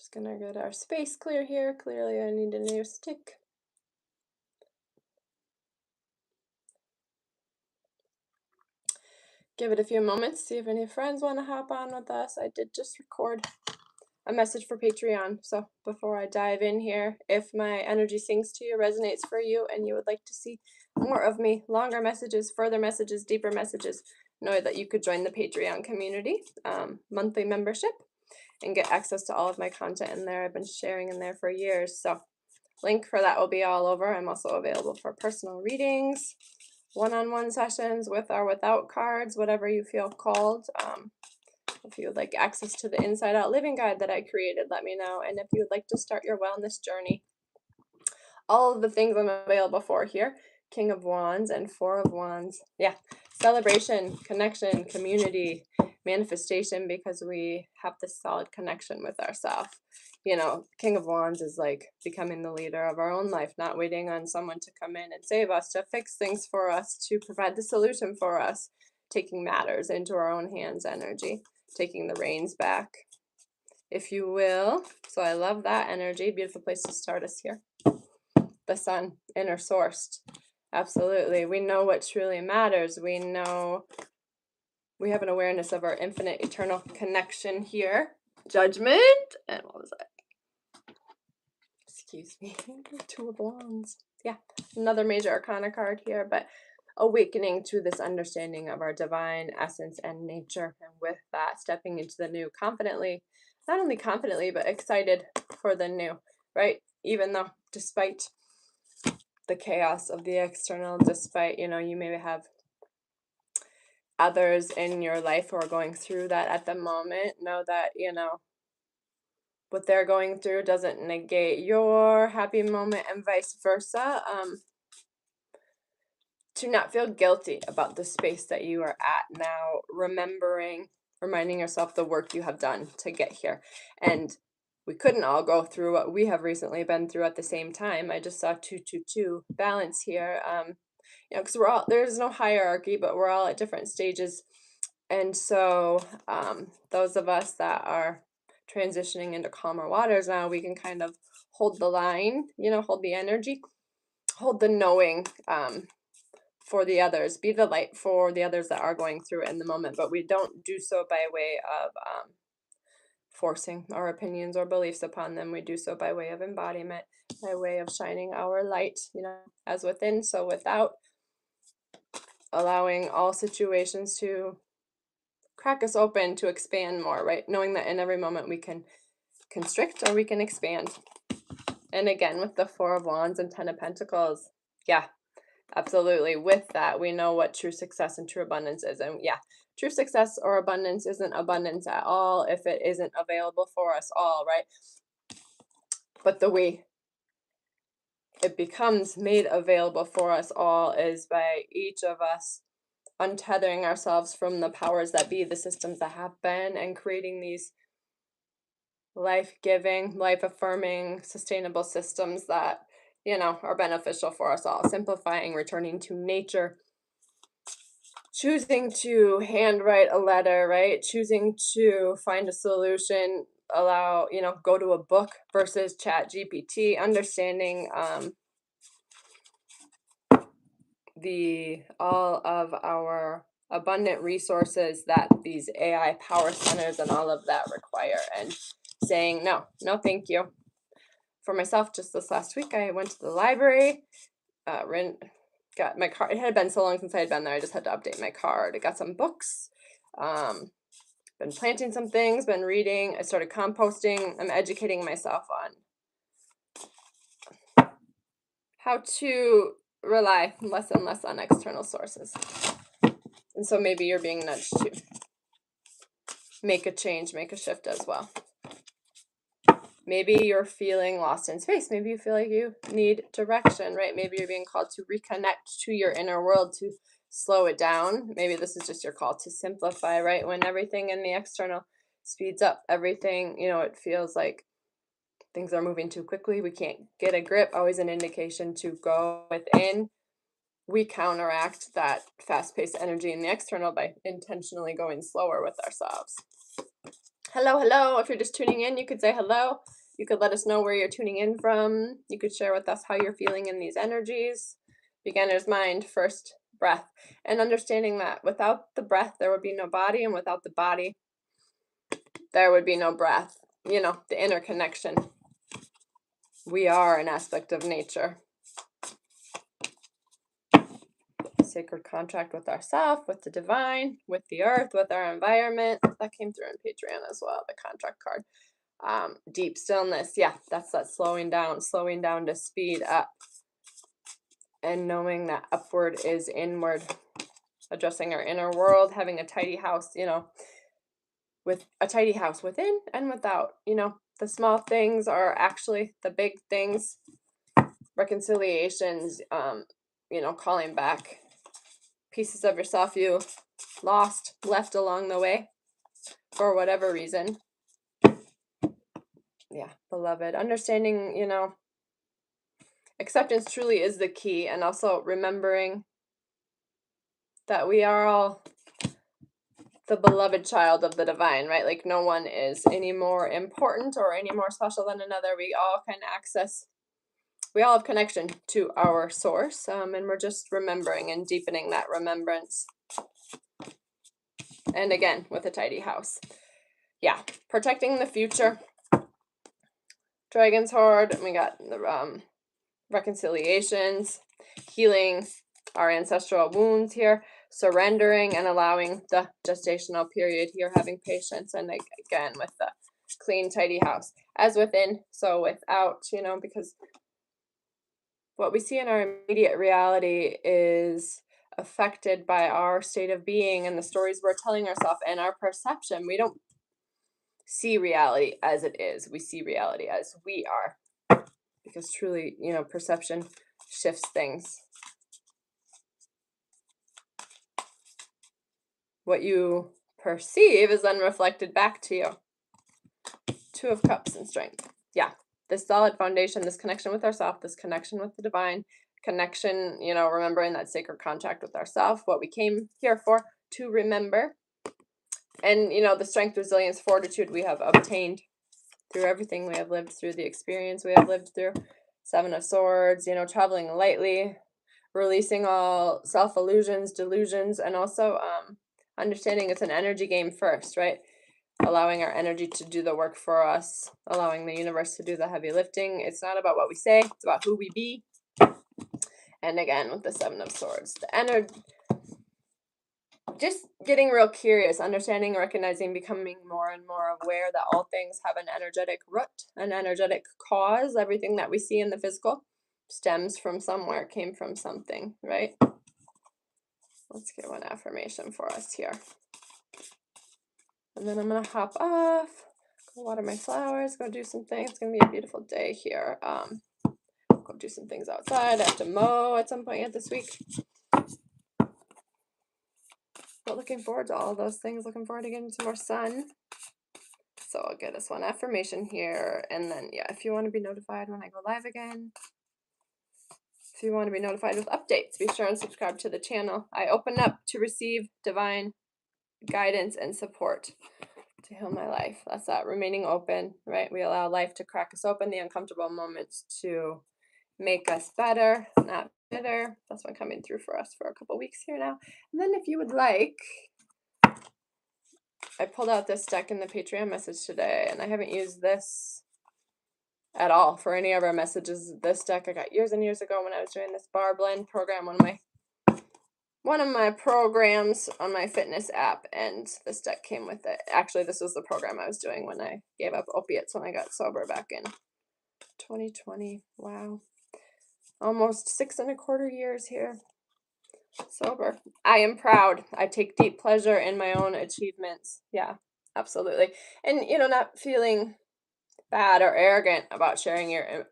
Just gonna get our space clear here. Clearly I need a new stick. Give it a few moments, see if any friends want to hop on with us. I did just record a message for Patreon. So before I dive in here, if my energy sings to you, resonates for you, and you would like to see more of me, longer messages, further messages, deeper messages, know that you could join the Patreon community, monthly membership, and get access to all of my content in there. I've been sharing in there for years. So link for that will be all over. I'm also available for personal readings, one-on-one sessions with or without cards, whatever you feel called. If you would like access to the Inside Out Living Guide that I created, let me know. And if you would like to start your wellness journey, all of the things I'm available for here. King of Wands and Four of Wands. Yeah, celebration, connection, community, manifestation, because we have this solid connection with ourselves. You know, King of Wands is like becoming the leader of our own life, not waiting on someone to come in and save us, to fix things for us, to provide the solution for us, taking matters into our own hands energy, taking the reins back, if you will. So I love that energy. Beautiful place to start us here. The sun, inner sourced. Absolutely. We know what truly matters. We know we have an awareness of our infinite eternal connection here. Judgment. And what was that? Excuse me. Two of Wands. Yeah. Another major arcana card here, but awakening to this understanding of our divine essence and nature. And with that, stepping into the new confidently, not only confidently, but excited for the new, right? Even though, despite the chaos of the external, despite, you may have others in your life who are going through that at the moment, know that, what they're going through doesn't negate your happy moment, and vice versa. To not feel guilty about the space that you are at now, reminding yourself the work you have done to get here. And we couldn't all go through what we have recently been through at the same time. I just saw 222 balance here. Because there's no hierarchy, but we're all at different stages. And so those of us that are transitioning into calmer waters now, we can kind of hold the line, hold the energy, hold the knowing for the others, be the light for the others that are going through it in the moment. But we don't do so by way of forcing our opinions or beliefs upon them. We do so by way of embodiment, by way of shining our light, as within, so without, allowing all situations to crack us open to expand more, right? Knowing that in every moment we can constrict or we can expand. And again, with the Four of Wands and Ten of Pentacles, yeah, absolutely. With that, we know what true success and true abundance is. And yeah, true success or abundance isn't abundance at all if it isn't available for us all, right? But the way it becomes made available for us all is by each of us untethering ourselves from the powers that be, the systems that have been, and creating these life-giving, life-affirming, sustainable systems that, are beneficial for us all. Simplifying, returning to nature, choosing to handwrite a letter, right? Choosing to find a solution, go to a book versus Chat GPT, understanding all of our abundant resources that these AI power centers and all of that require, and saying no thank you. For myself, just this last week, I went to the library, got my card. It had been so long since I had been there, I just had to update my card. I got some books, been planting some things, been reading. I started composting. I'm educating myself on how to rely less and less on external sources. And so maybe you're being nudged to make a change, make a shift as well. Maybe you're feeling lost in space. Maybe you feel like you need direction, right? Maybe you're being called to reconnect to your inner world, to slow it down. Maybe this is just your call to simplify, right? When everything in the external speeds up, everything, it feels like things are moving too quickly. We can't get a grip. Always an indication to go within. We counteract that fast-paced energy in the external by intentionally going slower with ourselves. Hello, hello. If you're just tuning in, you could say hello. You could let us know where you're tuning in from. You could share with us how you're feeling in these energies. Beginner's mind, first breath. And understanding that without the breath, there would be no body, and without the body, there would be no breath. You know, the interconnection. We are an aspect of nature. Sacred contract with ourself, with the divine, with the earth, with our environment. That came through in Patreon as well, the contract card. Deep stillness. Yeah, that's that slowing down to speed up. And knowing that upward is inward. Addressing our inner world, having a tidy house, you know, with a tidy house within and without. You know, the small things are actually the big things. Reconciliations, you know, calling back pieces of yourself you lost, left along the way for whatever reason. Yeah, beloved. Understanding, you know, acceptance truly is the key, and also remembering that we are all the beloved child of the divine, right? Like no one is any more important or any more special than another. We all can access, we all have connection to our source, and we're just remembering and deepening that remembrance. And again, with a tidy house. Yeah, protecting the future. Dragon's Hoard, and we got the reconciliations, healing our ancestral wounds here, surrendering and allowing the gestational period here, having patience, and again with the clean, tidy house. As within, so without, you know, because what we see in our immediate reality is affected by our state of being and the stories we're telling ourselves and our perception. We don't see reality as it is. We see reality as we are. Because truly, you know, perception shifts things. What you perceive is then reflected back to you. Two of Cups and Strength. Yeah, this solid foundation, this connection with ourselves, this connection with the divine, connection, you know, remembering that sacred contract with ourselves, what we came here for, to remember. And, you know, the strength, resilience, fortitude we have obtained through everything we have lived through, the experience we have lived through. Seven of Swords, you know, traveling lightly, releasing all self-illusions, delusions, and also understanding it's an energy game first, right? Allowing our energy to do the work for us, allowing the universe to do the heavy lifting. It's not about what we say, it's about who we be. And again, with the Seven of Swords, the energy, just getting real curious, understanding, recognizing, becoming more and more aware that all things have an energetic root, an energetic cause. Everything that we see in the physical stems from somewhere, came from something, right? Let's get one affirmation for us here. And then I'm going to hop off, go water my flowers, go do some things. It's going to be a beautiful day here. Go do some things outside. I have to mow at some point yet this week. But looking forward to all those things. Looking forward to getting some more sun. So I'll get us one affirmation here. And then, yeah, if you want to be notified when I go live again, if you want to be notified with updates, be sure and subscribe to the channel. I open up to receive divine guidance and support to heal my life. That's that, remaining open, right? We allow life to crack us open, the uncomfortable moments to make us better, not bitter. That's one coming through for us for a couple weeks here now. And then if you would like, I pulled out this deck in the Patreon message today, and I haven't used this at all for any of our messages. This deck I got years and years ago when I was doing this bar blend program, one of my programs on my fitness app, and this deck came with it. Actually, this was the program I was doing when I gave up opiates when I got sober back in 2020. Wow. Almost 6.25 years here sober. I am proud. I take deep pleasure in my own achievements. Yeah, absolutely. And, you know, not feeling bad or arrogant about sharing your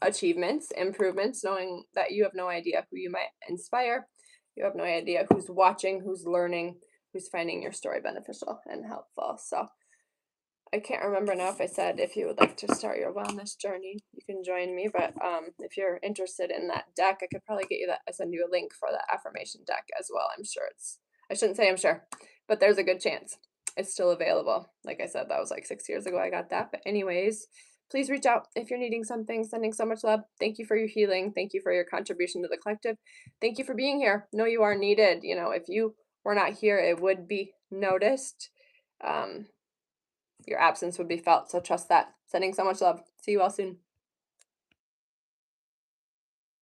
achievements, improvements, knowing that you have no idea who you might inspire. You have no idea who's watching, who's learning, who's finding your story beneficial and helpful. So I can't remember now if I said if you would like to start your wellness journey, you can join me. But if you're interested in that deck, I could probably get you that. I send you a link for the affirmation deck as well. I'm sure I shouldn't say I'm sure, but there's a good chance. it's still available. Like I said, that was like 6 years ago I got that, but anyways, please reach out if you're needing something. Sending so much love. Thank you for your healing. Thank you for your contribution to the collective. Thank you for being here. Know you are needed. You know, if you were not here, it would be noticed. Um, your absence would be felt, so trust that. Sending so much love. See you all soon.